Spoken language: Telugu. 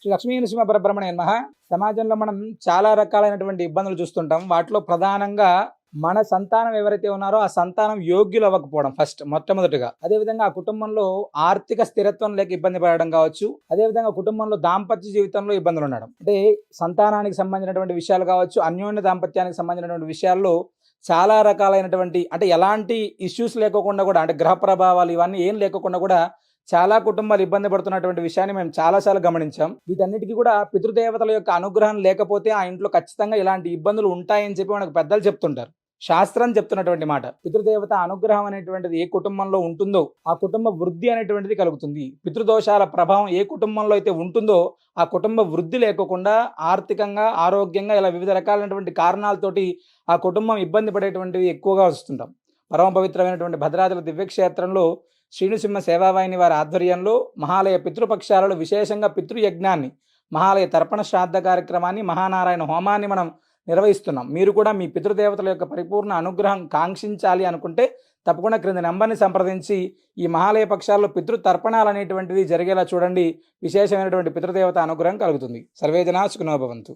శ్రీ లక్ష్మీ నృసింహ పరబ్రహ్మణే నమః. సమాజంలో మనం చాలా రకాలైనటువంటి ఇబ్బందులు చూస్తుంటాం. వాటిలో ప్రధానంగా మన సంతానం ఎవరైతే ఉన్నారో ఆ సంతానం యోగ్యులు అవ్వకపోవడం మొట్టమొదటిగా. అదేవిధంగా ఆ కుటుంబంలో ఆర్థిక స్థిరత్వం లేక ఇబ్బంది పడడం కావచ్చు. అదేవిధంగా కుటుంబంలో దాంపత్య జీవితంలో ఇబ్బందులు ఉండడం. అంటే సంతానానికి సంబంధించినటువంటి విషయాలు కావచ్చు, అన్యోన్య దాంపత్యానికి సంబంధించినటువంటి విషయాల్లో చాలా రకాలైనటువంటి అంటే ఎలాంటి ఇష్యూస్ లేకోకుండా కూడా అంటే గ్రహ ప్రభావాలు ఇవన్నీ ఏం లేకోకుండా కూడా చాలా కుటుంబాలు ఇబ్బంది పడుతున్నటువంటి విషయాన్ని మేము చాలాసార్లు గమనించాం. వీటన్నిటికీ కూడా పితృదేవతల యొక్క అనుగ్రహం లేకపోతే ఆ ఇంట్లో ఖచ్చితంగా ఇలాంటి ఇబ్బందులు ఉంటాయని చెప్పి మనకు పెద్దలు చెప్తుంటారు. శాస్త్రం చెప్తున్నటువంటి మాట. పితృదేవత అనుగ్రహం అనేటువంటిది ఏ కుటుంబంలో ఉంటుందో ఆ కుటుంబ వృద్ధి అనేటువంటిది కలుగుతుంది. పితృదోషాల ప్రభావం ఏ కుటుంబంలో అయితే ఉంటుందో ఆ కుటుంబ వృద్ధి లేకోకుండా ఆర్థికంగా, ఆరోగ్యంగా ఇలా వివిధ రకాలైనటువంటి కారణాలతోటి ఆ కుటుంబం ఇబ్బంది పడేటువంటివి ఎక్కువగా వస్తుంటాం. పరమ పవిత్రమైనటువంటి భద్రాచల దివ్యక్షేత్రంలో శ్రీనృసింహ సేవావాహిని వారి ఆధ్వర్యంలో మహాలయ పితృపక్షాలలో విశేషంగా పితృయజ్ఞాన్ని, మహాలయ తర్పణ శ్రాద్ధ కార్యక్రమాన్ని, మహానారాయణ హోమాన్ని మనం నిర్వహిస్తున్నాం. మీరు కూడా మీ పితృదేవతల యొక్క పరిపూర్ణ అనుగ్రహం కాంక్షించాలి అనుకుంటే తప్పకుండా క్రింద నెంబర్ని సంప్రదించి ఈ మహాలయ పక్షాల్లో పితృతర్పణాలు అనేటువంటిది జరిగేలా చూడండి. విశేషమైనటువంటి పితృదేవత అనుగ్రహం కలుగుతుంది. సర్వేజనా సుఖినో భవంతు.